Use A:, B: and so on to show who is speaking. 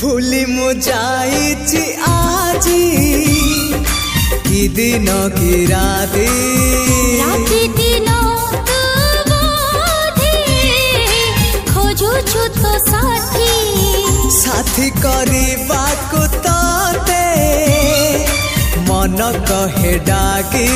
A: भूली मु जाइछि आजी कि दिन कि राती
B: दिन तू बोधे खोजुछु तो
A: साथी करबाकु तोते मन कहे डाकी